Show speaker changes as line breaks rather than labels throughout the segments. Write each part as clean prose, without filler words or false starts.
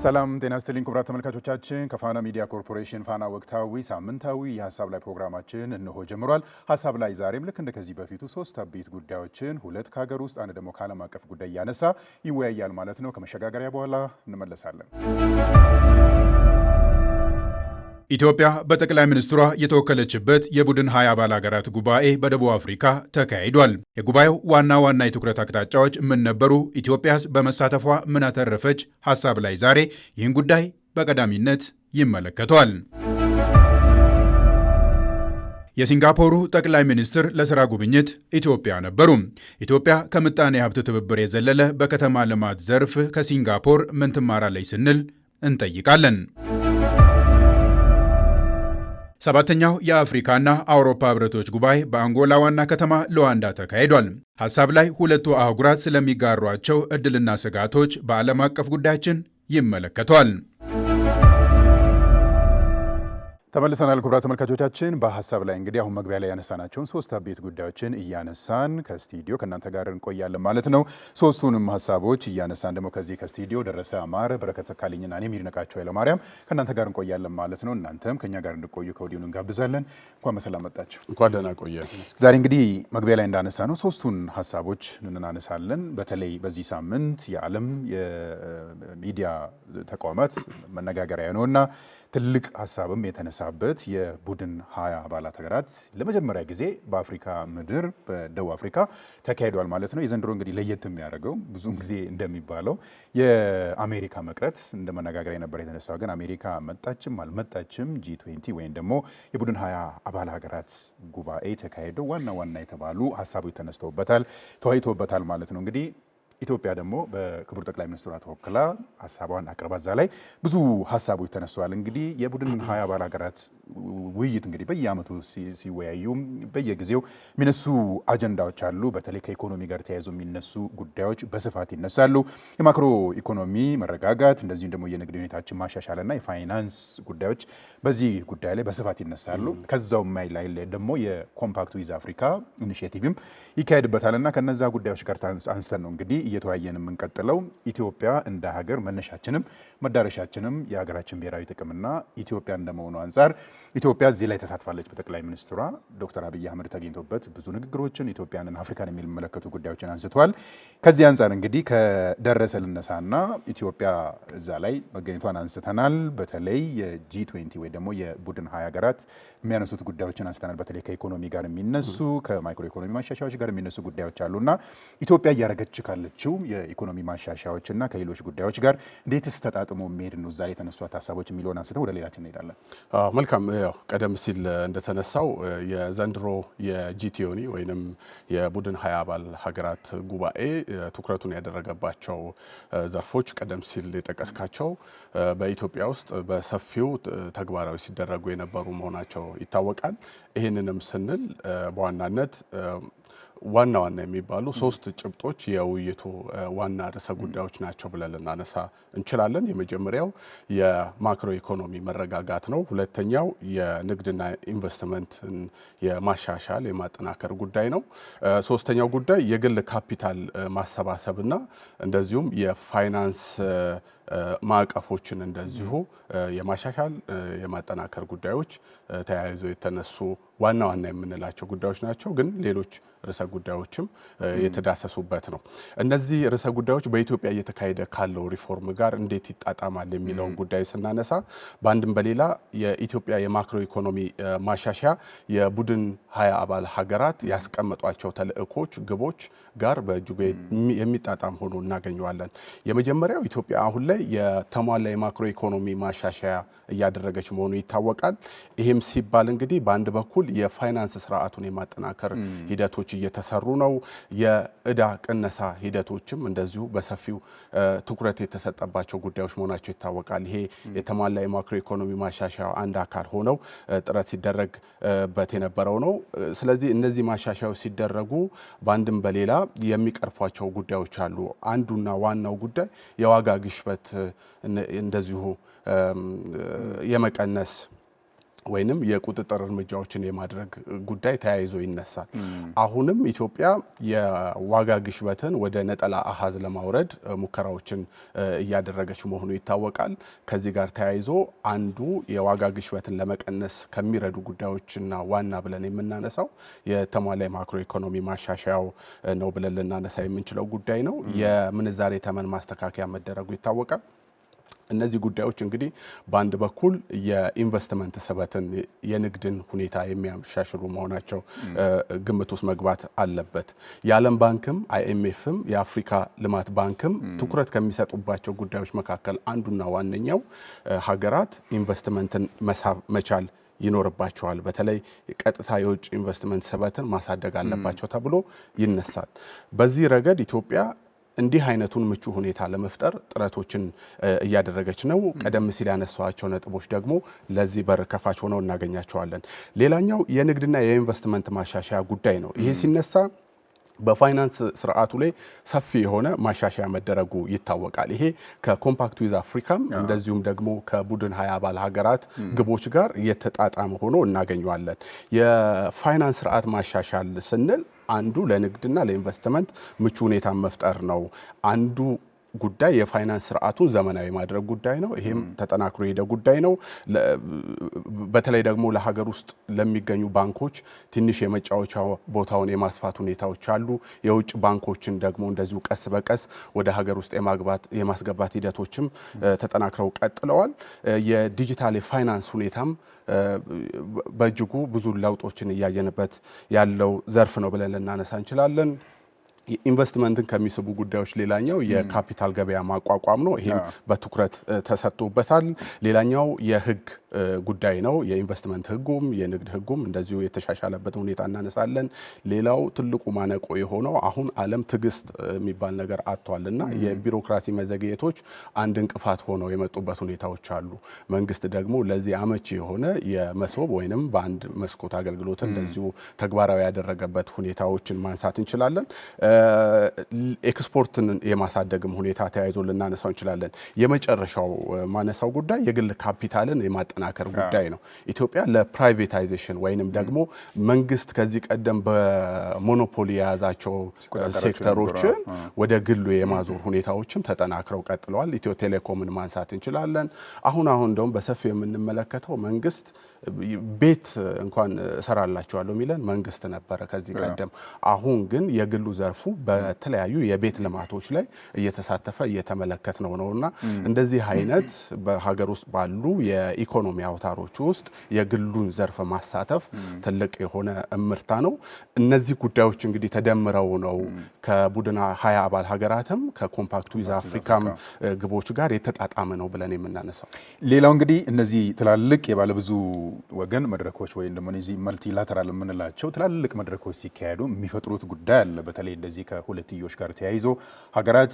ሰላም ጤና ይስጥልኝ ክቡራት ተመልካቾቻችን ከፋና ሚዲያ ኮርፖሬሽን ፋና ወቅታዊ ሳምንታዊ የሐሳብ ላይ ፕሮግራማችን እነሆ ጀምሯል። ሐሳብ ላይ ዛሬም ልክ እንደከዚህ በፊቱ 3 አበይት ጉዳዮችን ሁለት ከሀገር ውስጥ አንድ ደግሞ ከዓለም አቀፍ ጉዳይ ያነሳ ይወያያል ማለት ነው። ከመሸጋገሪያ በኋላ እንመለሳለን። ኢትዮጵያ በጠቅላይ ሚኒስትሯ የተወከለችበት የቡድን 20 አባል ሀገራት ጉባኤ በደቡብ አፍሪካ ተካሂዷል። የጉባኤው ዋና የትኩረት አቅጣጫዎች ምን ነበሩ? ኢትዮጵያስ በመሳተፏ ምን አተረፈች? ሐሳብ ላይ ዛሬ ይህን ጉዳይ በቀዳሚነት ይመለከቷል። የሲንጋፖሩ ጠቅላይ ሚኒስትር ለሥራ ጉብኝት ኢትዮጵያ ነበሩ። ኢትዮጵያ ከምጣኔ ሀብት ትብብር የዘለለ በከተማ ልማት ዘርፍ ከሲንጋፖር ምን ትማራለች ስንል እንጠይቃለን። 7ኛው የአፍሪካና አውሮፓ ህብረቶች ጉባኤ በአንጎላ ዋና ከተማ ሉዋንዳ ተካሂዷል። ሐሳብ ላይ ሁለቱ አህጉራት ስለሚጋሯቸው ዕድልና ስጋቶች በዓለም አቀፍ ጉዳያችን ይመለከቷል። ተመልሰናል ክቡራት ተመልካቾቻችን። በሐሳብ ላይ እንግዲህ አሁን መግቢያ ላይ ያነሳናቸውን 3 አበይት ጉዳዮችን እያነሳን ከስቱዲዮ ከእናንተ ጋር እንቆያለን ማለት ነው። ሶስቱንም ሐሳቦች እያነሳን ደግሞ ከዚህ ከስቱዲዮ ደረሰ አማረ፣ በረከተ ካልኝና እኔ የሚድነቃቸው ኃይለማርያም ከእናንተ ጋር እንቆያለን ማለት ነው። እናንተም ከኛ ጋር እንድቆዩ ከወዲሁ እንጋብዛለን። እንኳን በሰላም መጣችሁ።
እንኳን ደህና ቆየ።
ዛሬ እንግዲህ መግቢያ ላይ እንዳነሳ ነው 3ቱን ሐሳቦች እናነሳለን። በተለይ በዚህ ሳምንት የዓለም የሚዲያ ተቋማት መነጋገሪያ ነውና ትልቅ ሐሳብም የተነሳበት የቡድን 20 አባላት ሀገራት ለመጀመሪያ ጊዜ በአፍሪካ ምድር በደቡብ አፍሪካ ተካሂዷል ማለት ነው። የዘንድሮ እንግዲህ ለየት የሚያደርገው ብዙውን ጊዜ እንደሚባለው የአሜሪካ መቅረት እንደ መነጋገሪያ ነበር የተነሳው። ግን አሜሪካ መጣችም አልመጣችም G20 ወይም ደግሞ የቡድን 20 አባል ሀገራት ጉባኤ ተካሂደው ዋና የተባሉ ሐሳቦች ተነስተውበታል፣ ተወያይተውበታል ማለት ነው። እንግዲህ ኢትዮጵያ ደግሞ በክቡር ጠቅላይ ሚኒስትሯ ተወክላ ሐሳቧን አቅርባ እዛ ላይ ብዙ ሐሳቦች ተነስተዋል። እንግዲህ የቡድን 20 አባል ሀገራት ውይይት እንግዲህ በየዓመቱ ሲወያዩ በየጊዜው የሚነሱ አጀንዳዎች አሉ። በተለይ ከኢኮኖሚ ጋር ተያይዞ የሚነሱ ጉዳዮች በስፋት ይነሳሉ። የማክሮ ኢኮኖሚ መረጋጋት፣ እንደዚሁም ደግሞ የንግድ ሁኔታችን ማሻሻልና የፋይናንስ ጉዳዮች በዚህ ጉዳይ ላይ በስፋት ይነሳሉ። ከዛው ላይ ደግሞ የኮምፓክት ዊዝ አፍሪካ ኢኒሼቲቭም ይካሄድበታልና ከነዛ ጉዳዮች ጋር አንስተን ነው እንግዲህ እየተወያየን የምንቀጥለው። ኢትዮጵያ እንደ ሀገር መነሻችንም መዳረሻችንም የሀገራችን ብሔራዊ ጥቅምና ኢትዮጵያ እንደመሆኑ አንጻር ኢትዮጵያ እዚህ ላይ ተሳትፋለች። በጠቅላይ ሚኒስትሯ ዶክተር አብይ አህመድ ተገኝቶበት ብዙ ንግግሮችን ኢትዮጵያንና አፍሪካን የሚመለከቱ ጉዳዮችን አንስተዋል። ከዚህ አንጻር እንግዲህ ከደረሰ ልነሳና ኢትዮጵያ እዛ ላይ መገኘቷን አንስተናል። በተለይ የG20 ወይ ደግሞ የቡድን 20 ሀገራት የሚያነሱት ጉዳዮችን አንስተናል። በተለይ ከኢኮኖሚ ጋር የሚነሱ ከማይክሮ ኢኮኖሚ ማሻሻያዎች ጋር የሚነሱ ጉዳዮች አሉና ኢትዮጵያ እያደረገች ካለችው የኢኮኖሚ ማሻሻያዎችና ከሌሎች ጉዳዮች ጋር እንዴትስ ተጣጥሞ የሚሄድ ነው እዛ ላይ የተነሱት ሀሳቦች የሚለውን አንስተን ወደ ሌላችን እንሄዳለን።
መልካም። ያው ቀደም ሲል እንደተነሳው የዘንድሮ የG20 ወይንም የቡድን 20 አባል ሀገራት ጉባኤ ትኩረቱን ያደረገባቸው ዘርፎች ቀደም ሲል የጠቀስካቸው በኢትዮጵያ ውስጥ በሰፊው ተግባራዊ ሲደረጉ የነበሩ መሆናቸው ይታወቃል። ይህንንም ስንል በዋናነት ዋና የሚባሉ 3 ጭብጦች የውይይቱ ዋና ርዕሰ ጉዳዮች ናቸው ብለን ልናነሳ እንችላለን። የመጀመሪያው የማክሮ ኢኮኖሚ መረጋጋት ነው። ሁለተኛው የንግድና ኢንቨስትመንትን የማሻሻል የማጠናከር ጉዳይ ነው። ሶስተኛው ጉዳይ የግል ካፒታል ማሰባሰብና እንደዚሁም የፋይናንስ ማዕቀፎችን እንደዚሁ የማሻሻል የማጠናከር ጉዳዮች ተያይዘው የተነሱ ዋና የምንላቸው ጉዳዮች ናቸው። ግን ሌሎች ርዕሰ ጉዳዮችም የተዳሰሱበት ነው። እነዚህ ርዕሰ ጉዳዮች በኢትዮጵያ እየተካሄደ ካለው ሪፎርም ጋር እንዴት ይጣጣማል የሚለውን ጉዳይ ስናነሳ በአንድም በሌላ የኢትዮጵያ የማክሮ ኢኮኖሚ ማሻሻያ የቡድን 20 አባል ሀገራት ያስቀመጧቸው ተልዕኮች፣ ግቦች ጋር በእጅጉ የሚጣጣም ሆኖ እናገኘዋለን። የመጀመሪያው ኢትዮጵያ አሁን ላይ የተሟላ የማክሮ ኢኮኖሚ ማሻሻያ እያደረገች መሆኑ ይታወቃል። ይህም ሲባል እንግዲህ በአንድ በኩል የፋይናንስ ስርዓቱን የማጠናከር ሂደቶች እየተሰሩ ነው። የዕዳ ቅነሳ ሂደቶችም እንደዚሁ በሰፊው ትኩረት የተሰጠባቸው ጉዳዮች መሆናቸው ይታወቃል። ይሄ የተሟላ የማክሮ ኢኮኖሚ ማሻሻያ አንድ አካል ሆነው ጥረት ሲደረግበት የነበረው ነው። ስለዚህ እነዚህ ማሻሻያዎች ሲደረጉ በአንድም በሌላ የሚቀርፏቸው ጉዳዮች አሉ። አንዱና ዋናው ጉዳይ የዋጋ ግሽበት እንደዚሁ የመቀነስ ወይንም የቁጥጥር እርምጃዎችን የማድረግ ጉዳይ ተያይዞ ይነሳል። አሁንም ኢትዮጵያ የዋጋ ግሽበትን ወደ ነጠላ አሃዝ ለማውረድ ሙከራዎችን እያደረገች መሆኑ ይታወቃል። ከዚህ ጋር ተያይዞ አንዱ የዋጋ ግሽበትን ለመቀነስ ከሚረዱ ጉዳዮችና ዋና ብለን የምናነሳው የተሟላ የማክሮ ኢኮኖሚ ማሻሻያው ነው ብለን ልናነሳ የምንችለው ጉዳይ ነው። የምንዛሬ ተመን ማስተካከያ መደረጉ ይታወቃል። እነዚህ ጉዳዮች እንግዲህ በአንድ በኩል የኢንቨስትመንት ስበትን የንግድን ሁኔታ የሚያሻሽሉ መሆናቸው ግምት ውስጥ መግባት አለበት። የዓለም ባንክም አይኤምኤፍም የአፍሪካ ልማት ባንክም ትኩረት ከሚሰጡባቸው ጉዳዮች መካከል አንዱና ዋነኛው ሀገራት ኢንቨስትመንትን መሳብ መቻል ይኖርባቸዋል። በተለይ ቀጥታ የውጭ ኢንቨስትመንት ስበትን ማሳደግ አለባቸው ተብሎ ይነሳል። በዚህ ረገድ ኢትዮጵያ እንዲህ አይነቱን ምቹ ሁኔታ ለመፍጠር ጥረቶችን እያደረገች ነው። ቀደም ሲል ያነሳዋቸው ነጥቦች ደግሞ ለዚህ በር ከፋች ሆነው እናገኛቸዋለን። ሌላኛው የንግድና የኢንቨስትመንት ማሻሻያ ጉዳይ ነው። ይሄ ሲነሳ በፋይናንስ ስርዓቱ ላይ ሰፊ የሆነ ማሻሻያ መደረጉ ይታወቃል። ይሄ ከኮምፓክት ዊዝ አፍሪካም እንደዚሁም ደግሞ ከቡድን 20 አባል ሀገራት ግቦች ጋር የተጣጣመ ሆኖ እናገኘዋለን። የፋይናንስ ስርዓት ማሻሻል ስንል አንዱ ለንግድና ለኢንቨስትመንት ምቹ ሁኔታ መፍጠር ነው። አንዱ ጉዳይ የፋይናንስ ስርዓቱን ዘመናዊ ማድረግ ጉዳይ ነው። ይሄም ተጠናክሮ የሄደ ጉዳይ ነው። በተለይ ደግሞ ለሀገር ውስጥ ለሚገኙ ባንኮች ትንሽ የመጫወቻ ቦታውን የማስፋት ሁኔታዎች አሉ። የውጭ ባንኮችን ደግሞ እንደዚሁ ቀስ በቀስ ወደ ሀገር ውስጥ የማስገባት ሂደቶችም ተጠናክረው ቀጥለዋል። የዲጂታል የፋይናንስ ሁኔታም በእጅጉ ብዙ ለውጦችን እያየንበት ያለው ዘርፍ ነው ብለን ልናነሳ እንችላለን። ኢንቨስትመንትን ከሚስቡ ጉዳዮች ሌላኛው የካፒታል ገበያ ማቋቋም ነው። ይሄም በትኩረት ተሰጥቶበታል። ሌላኛው የህግ ጉዳይ ነው። የኢንቨስትመንት ህጉም የንግድ ህጉም እንደዚሁ የተሻሻለበት ሁኔታ እናነሳለን። ሌላው ትልቁ ማነቆ የሆነው አሁን ዓለም ትዕግስት የሚባል ነገር አጥቷልና የቢሮክራሲ መዘግየቶች አንድ እንቅፋት ሆነው የመጡበት ሁኔታዎች አሉ። መንግስት ደግሞ ለዚህ አመቺ የሆነ የመሶብ ወይንም በአንድ መስኮት አገልግሎት እንደዚሁ ተግባራዊ ያደረገበት ሁኔታዎችን ማንሳት እንችላለን። ኤክስፖርትን የማሳደግም ሁኔታ ተያይዞ ልናነሳው እንችላለን። የመጨረሻው ማነሳው ጉዳይ የግል ካፒታልን የማጠናከር ጉዳይ ነው። ኢትዮጵያ ለፕራይቬታይዜሽን ወይንም ደግሞ መንግስት ከዚህ ቀደም በሞኖፖሊ የያዛቸው ሴክተሮችን ወደ ግሉ የማዞር ሁኔታዎችም ተጠናክረው ቀጥለዋል። ኢትዮ ቴሌኮምን ማንሳት እንችላለን። አሁን እንደውም በሰፊው የምንመለከተው መንግስት ቤት እንኳን እሰራላቸዋለሁ የሚለን መንግስት ነበረ ከዚህ ቀደም። አሁን ግን የግሉ ዘርፉ በተለያዩ የቤት ልማቶች ላይ እየተሳተፈ እየተመለከት ነውና እንደዚህ አይነት በሀገር ውስጥ ባሉ የኢኮኖሚ አውታሮች ውስጥ የግሉን ዘርፍ ማሳተፍ ትልቅ የሆነ እምርታ ነው። እነዚህ ጉዳዮች እንግዲህ ተደምረው ነው ከቡድን 20 አባል ሀገራትም ከኮምፓክት ዊዝ አፍሪካም ግቦች ጋር የተጣጣመ ነው ብለን የምናነሳው።
ሌላው እንግዲህ እነዚህ ትላልቅ የባለብዙ ወገን መድረኮች ወይም ደግሞ እነዚህ መልቲላተራል የምንላቸው ትላልቅ መድረኮች ሲካሄዱ የሚፈጥሩት ጉዳይ አለ። በተለይ እንደዚህ ከሁለትዮሽ ጋር ተያይዞ ሀገራት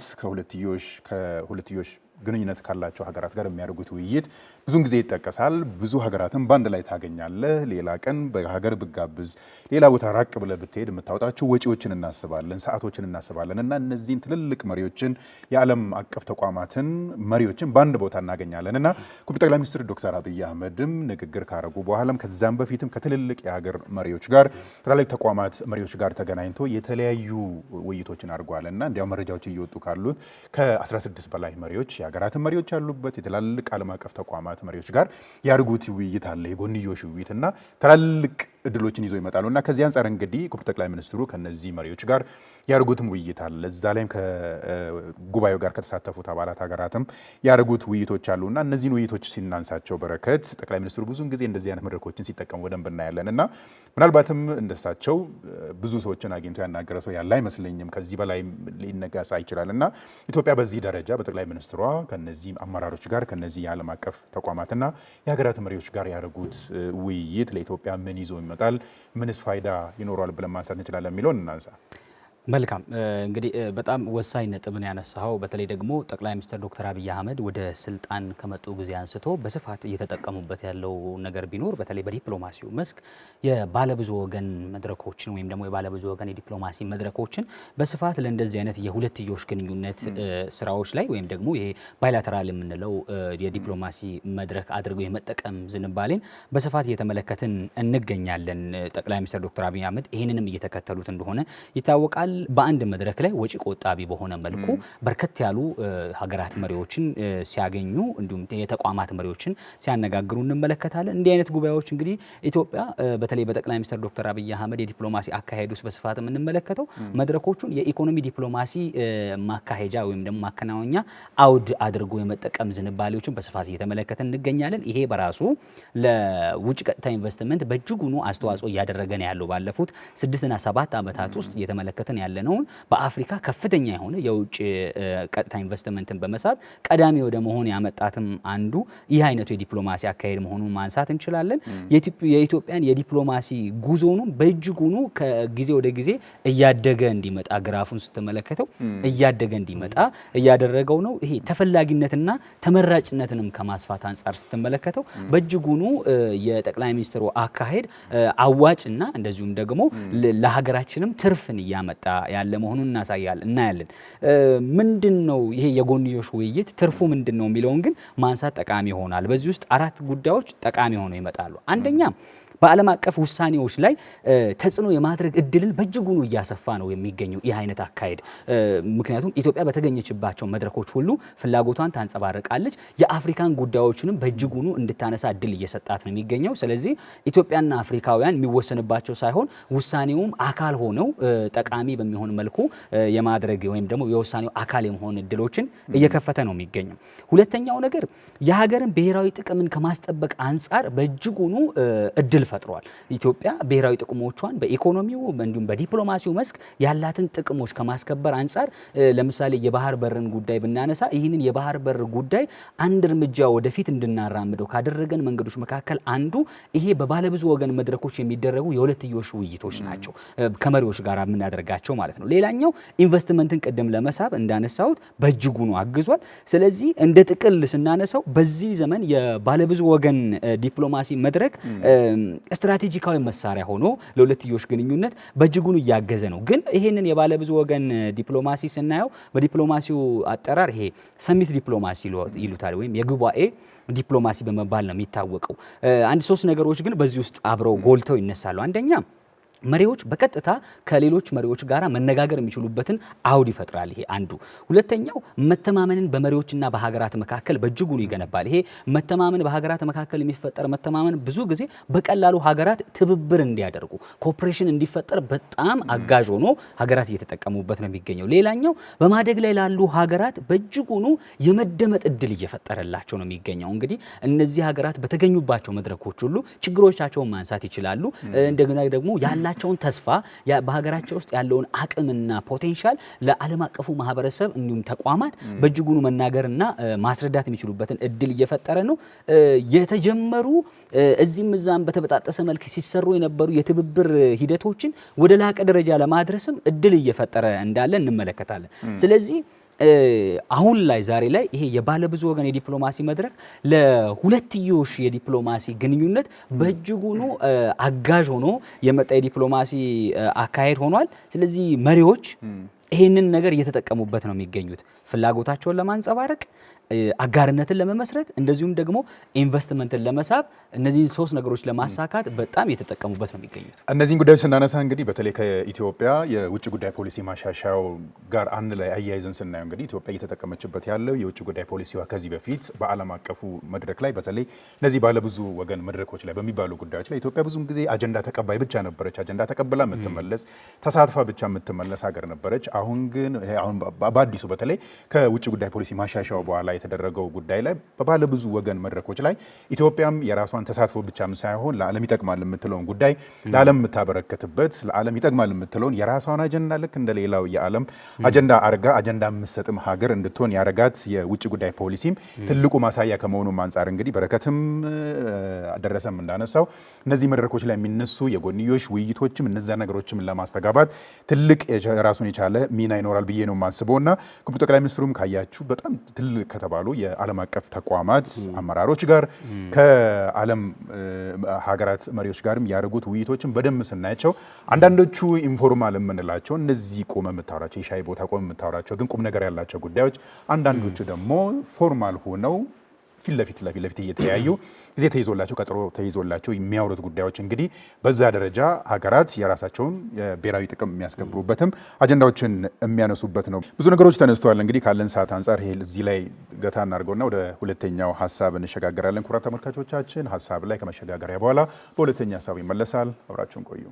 ከሁለትዮሽ ግንኙነት ካላቸው ሀገራት ጋር የሚያደርጉት ውይይት ብዙውን ጊዜ ይጠቀሳል። ብዙ ሀገራትን በአንድ ላይ ታገኛለህ። ሌላ ቀን በሀገር ብጋብዝ፣ ሌላ ቦታ ራቅ ብለህ ብትሄድ የምታወጣቸው ወጪዎችን እናስባለን፣ ሰዓቶችን እናስባለን እና እነዚህን ትልልቅ መሪዎችን የዓለም አቀፍ ተቋማትን መሪዎችን በአንድ ቦታ እናገኛለን እና ክቡር ጠቅላይ ሚኒስትር ዶክተር አብይ አህመድም ንግግር ካረጉ በኋላም ከዛም በፊትም ከትልልቅ የሀገር መሪዎች ጋር ከተለያዩ ተቋማት መሪዎች ጋር ተገናኝቶ የተለያዩ ውይይቶችን አድርጓል እና እንዲያው መረጃዎች እየወጡ ካሉት ከ16 በላይ መሪዎች የሀገራትን መሪዎች ያሉበት የትላልቅ ዓለም አቀፍ ተቋማት መሪዎች ጋር ያድርጉት ውይይት አለ። የጎንዮሽ ውይይት እና ትላልቅ እድሎችን ይዞ ይመጣሉ እና ከዚህ አንጻር እንግዲህ ክቡር ጠቅላይ ሚኒስትሩ ከነዚህ መሪዎች ጋር ያድርጉትም ውይይት አለ። እዛ ላይም ከጉባኤው ጋር ከተሳተፉት አባላት ሀገራትም ያድርጉት ውይይቶች አሉ እና እነዚህን ውይይቶች ሲናንሳቸው በረከት ጠቅላይ ሚኒስትሩ ብዙውን ጊዜ እንደዚህ አይነት መድረኮችን ሲጠቀሙ በደንብ እናያለን እና ምናልባትም እንደሳቸው ብዙ ሰዎችን አግኝቶ ያናገረ ሰው ያለ አይመስለኝም። ከዚህ በላይ ሊነጋሳ ይችላል እና ኢትዮጵያ በዚህ ደረጃ በጠቅላይ ሚኒስትሯ ከነዚህ አመራሮች ጋር ከነዚህ የዓለም አቀፍ ተቋማትና የሀገራት መሪዎች ጋር ያደረጉት ውይይት ለኢትዮጵያ ምን ይዞ ይመጣል፣ ምንስ ፋይዳ ይኖረዋል ብለን ማንሳት እንችላለን የሚለውን እናንሳ።
መልካም እንግዲህ በጣም ወሳኝ ነጥብን ያነሳው በተለይ ደግሞ ጠቅላይ ሚኒስትር ዶክተር አብይ አህመድ ወደ ስልጣን ከመጡ ጊዜ አንስቶ በስፋት እየተጠቀሙበት ያለው ነገር ቢኖር በተለይ በዲፕሎማሲው መስክ የባለብዙ ወገን መድረኮችን ወይም ደግሞ የባለብዙ ወገን የዲፕሎማሲ መድረኮችን በስፋት ለእንደዚህ አይነት የሁለትዮሽ ግንኙነት ስራዎች ላይ ወይም ደግሞ ይሄ ባይላተራል የምንለው የዲፕሎማሲ መድረክ አድርገው የመጠቀም ዝንባሌን በስፋት እየተመለከትን እንገኛለን። ጠቅላይ ሚኒስትር ዶክተር አብይ አህመድ ይህንንም እየተከተሉት እንደሆነ ይታወቃል። በአንድ መድረክ ላይ ወጪ ቆጣቢ በሆነ መልኩ በርከት ያሉ ሀገራት መሪዎችን ሲያገኙ እንዲሁም የተቋማት መሪዎችን ሲያነጋግሩ እንመለከታለን። እንዲህ አይነት ጉባኤዎች እንግዲህ ኢትዮጵያ በተለይ በጠቅላይ ሚኒስትር ዶክተር አብይ አህመድ የዲፕሎማሲ አካሄድ ውስጥ በስፋት የምንመለከተው መድረኮቹን የኢኮኖሚ ዲፕሎማሲ ማካሄጃ ወይም ደግሞ ማከናወኛ አውድ አድርጎ የመጠቀም ዝንባሌዎችን በስፋት እየተመለከትን እንገኛለን። ይሄ በራሱ ለውጭ ቀጥታ ኢንቨስትመንት በእጅጉኑ አስተዋጽኦ እያደረገ ነው ያለው። ባለፉት 6 እና 7 ዓመታት ውስጥ እየተመለከትን ያለነውን በአፍሪካ ከፍተኛ የሆነ የውጭ ቀጥታ ኢንቨስትመንትን በመሳብ ቀዳሚ ወደ መሆን ያመጣትም አንዱ ይህ አይነቱ የዲፕሎማሲ አካሄድ መሆኑን ማንሳት እንችላለን። የኢትዮጵያን የዲፕሎማሲ ጉዞኑም በእጅጉኑ ከጊዜ ወደ ጊዜ እያደገ እንዲመጣ ግራፉን ስትመለከተው እያደገ እንዲመጣ እያደረገው ነው። ይሄ ተፈላጊነትና ተመራጭነትንም ከማስፋት አንጻር ስትመለከተው በእጅጉኑ የጠቅላይ ሚኒስትሩ አካሄድ አዋጭና እንደዚሁም ደግሞ ለሀገራችንም ትርፍን እያመጣ ያለ መሆኑን እናያለን። ምንድነው ይሄ የጎንዮሽ ውይይት ትርፉ ምንድነው የሚለውን ግን ማንሳት ጠቃሚ ይሆናል። በዚህ ውስጥ 4 ጉዳዮች ጠቃሚ ሆነው ይመጣሉ። አንደኛ በዓለም አቀፍ ውሳኔዎች ላይ ተጽዕኖ የማድረግ እድልን በእጅጉኑ እያሰፋ ነው የሚገኘው ይህ አይነት አካሄድ። ምክንያቱም ኢትዮጵያ በተገኘችባቸው መድረኮች ሁሉ ፍላጎቷን ታንጸባርቃለች። የአፍሪካን ጉዳዮችንም በእጅጉኑ እንድታነሳ እድል እየሰጣት ነው የሚገኘው። ስለዚህ ኢትዮጵያና አፍሪካውያን የሚወሰንባቸው ሳይሆን ውሳኔውም አካል ሆነው ጠቃሚ በሚሆን መልኩ የማድረግ ወይም ደግሞ የውሳኔው አካል የመሆን እድሎችን እየከፈተ ነው የሚገኘው። ሁለተኛው ነገር የሀገርን ብሔራዊ ጥቅምን ከማስጠበቅ አንጻር በእጅጉኑ እድል ፈጥሯል። ኢትዮጵያ ብሔራዊ ጥቅሞቿን በኢኮኖሚው እንዲሁም በዲፕሎማሲው መስክ ያላትን ጥቅሞች ከማስከበር አንጻር ለምሳሌ የባህር በርን ጉዳይ ብናነሳ ይህንን የባህር በር ጉዳይ አንድ እርምጃ ወደፊት እንድናራምደው ካደረገን መንገዶች መካከል አንዱ ይሄ በባለብዙ ወገን መድረኮች የሚደረጉ የሁለትዮሽ ውይይቶች ናቸው፣ ከመሪዎች ጋር የምናደርጋቸው ማለት ነው። ሌላኛው ኢንቨስትመንትን ቅድም ለመሳብ እንዳነሳሁት በእጅጉኑ አግዟል። ስለዚህ እንደ ጥቅል ስናነሳው በዚህ ዘመን የባለብዙ ወገን ዲፕሎማሲ መድረክ ስትራቴጂካዊ መሳሪያ ሆኖ ለሁለትዮሽ ግንኙነት በእጅጉኑ እያገዘ ነው። ግን ይሄንን የባለብዙ ወገን ዲፕሎማሲ ስናየው በዲፕሎማሲው አጠራር ይሄ ሰሚት ዲፕሎማሲ ይሉታል ወይም የጉባኤ ዲፕሎማሲ በመባል ነው የሚታወቀው። 1-3 ነገሮች ግን በዚህ ውስጥ አብረው ጎልተው ይነሳሉ። አንደኛ መሪዎች በቀጥታ ከሌሎች መሪዎች ጋር መነጋገር የሚችሉበትን አውድ ይፈጥራል። ይሄ አንዱ። ሁለተኛው መተማመንን በመሪዎችና በሀገራት መካከል በእጅጉኑ ይገነባል። ይሄ መተማመን በሀገራት መካከል የሚፈጠር መተማመን ብዙ ጊዜ በቀላሉ ሀገራት ትብብር እንዲያደርጉ ኮኦፕሬሽን እንዲፈጠር በጣም አጋዥ ሆኖ ሀገራት እየተጠቀሙበት ነው የሚገኘው። ሌላኛው በማደግ ላይ ላሉ ሀገራት በእጅጉኑ የመደመጥ እድል እየፈጠረላቸው ነው የሚገኘው። እንግዲህ እነዚህ ሀገራት በተገኙባቸው መድረኮች ሁሉ ችግሮቻቸውን ማንሳት ይችላሉ። እንደገና ደግሞ ያላቸውን ተስፋ በሀገራቸው ውስጥ ያለውን አቅምና ፖቴንሻል ለዓለም አቀፉ ማህበረሰብ እንዲሁም ተቋማት በእጅጉኑ መናገርና ማስረዳት የሚችሉበትን እድል እየፈጠረ ነው። የተጀመሩ እዚህም እዛም በተበጣጠሰ መልክ ሲሰሩ የነበሩ የትብብር ሂደቶችን ወደ ላቀ ደረጃ ለማድረስም እድል እየፈጠረ እንዳለ እንመለከታለን። ስለዚህ አሁን ላይ ዛሬ ላይ ይሄ የባለብዙ ወገን የዲፕሎማሲ መድረክ ለሁለትዮሽ የዲፕሎማሲ ግንኙነት በእጅጉኑ አጋዥ ሆኖ የመጣ የዲፕሎማሲ አካሄድ ሆኗል። ስለዚህ መሪዎች ይሄንን ነገር እየተጠቀሙበት ነው የሚገኙት ፍላጎታቸውን ለማንጸባረቅ፣ አጋርነትን ለመመስረት እንደዚሁም ደግሞ ኢንቨስትመንትን ለመሳብ እነዚህን 3 ነገሮች ለማሳካት በጣም እየተጠቀሙበት ነው የሚገኙት።
እነዚህን ጉዳዮች ስናነሳ እንግዲህ በተለይ ከኢትዮጵያ የውጭ ጉዳይ ፖሊሲ ማሻሻያው ጋር አንድ ላይ አያይዘን ስናየው እንግዲህ ኢትዮጵያ እየተጠቀመችበት ያለው የውጭ ጉዳይ ፖሊሲዋ ከዚህ በፊት በዓለም አቀፉ መድረክ ላይ በተለይ እነዚህ ባለብዙ ወገን መድረኮች ላይ በሚባሉ ጉዳዮች ላይ ኢትዮጵያ ብዙም ጊዜ አጀንዳ ተቀባይ ብቻ ነበረች። አጀንዳ ተቀብላ የምትመለስ ተሳትፋ ብቻ የምትመለስ ሀገር ነበረች። አሁን ግን አሁን በአዲሱ በተለይ ከውጭ ጉዳይ ፖሊሲ ማሻሻያው በኋላ የተደረገው ጉዳይ ላይ በባለ ብዙ ወገን መድረኮች ላይ ኢትዮጵያም የራሷን ተሳትፎ ብቻም ሳይሆን ለዓለም ይጠቅማል የምትለውን ጉዳይ ለዓለም የምታበረከትበት ለዓለም ይጠቅማል የምትለውን የራሷን አጀንዳ ልክ እንደሌላው የዓለም አጀንዳ አርጋ አጀንዳ የምትሰጥም ሀገር እንድትሆን ያረጋት የውጭ ጉዳይ ፖሊሲም ትልቁ ማሳያ ከመሆኑም አንጻር እንግዲህ በረከትም ደረሰም እንዳነሳው እነዚህ መድረኮች ላይ የሚነሱ የጎንዮሽ ውይይቶችም እነዛ ነገሮችም ለማስተጋባት ትልቅ ራሱን የቻለ ሚና ይኖራል ብዬ ነው የማስበው እና ክቡር ጠቅላይ ሚኒስትሩም ካያችሁ በጣም ትልቅ ከተባሉ የዓለም አቀፍ ተቋማት አመራሮች ጋር ከዓለም ሀገራት መሪዎች ጋርም ያደረጉት ውይይቶችን በደንብ ስናያቸው አንዳንዶቹ ኢንፎርማል የምንላቸው እነዚህ ቆመ የምታወራቸው የሻይ ቦታ ቆመ የምታወራቸው ግን ቁም ነገር ያላቸው ጉዳዮች፣ አንዳንዶቹ ደግሞ ፎርማል ሆነው ፊት ለፊት እየተያዩ ጊዜ ተይዞላቸው ቀጠሮ ተይዞላቸው የሚያወሩት ጉዳዮች እንግዲህ በዛ ደረጃ ሀገራት የራሳቸውን የብሔራዊ ጥቅም የሚያስከብሩበትም አጀንዳዎችን የሚያነሱበት ነው። ብዙ ነገሮች ተነስተዋል። እንግዲህ ካለን ሰዓት አንጻር ይሄ እዚህ ላይ ገታ እናድርገውና ወደ ሁለተኛው ሀሳብ እንሸጋገራለን። ኩራት ተመልካቾቻችን ሀሳብ ላይ ከመሸጋገሪያ በኋላ በሁለተኛ ሀሳብ ይመለሳል። አብራችሁን ቆዩ።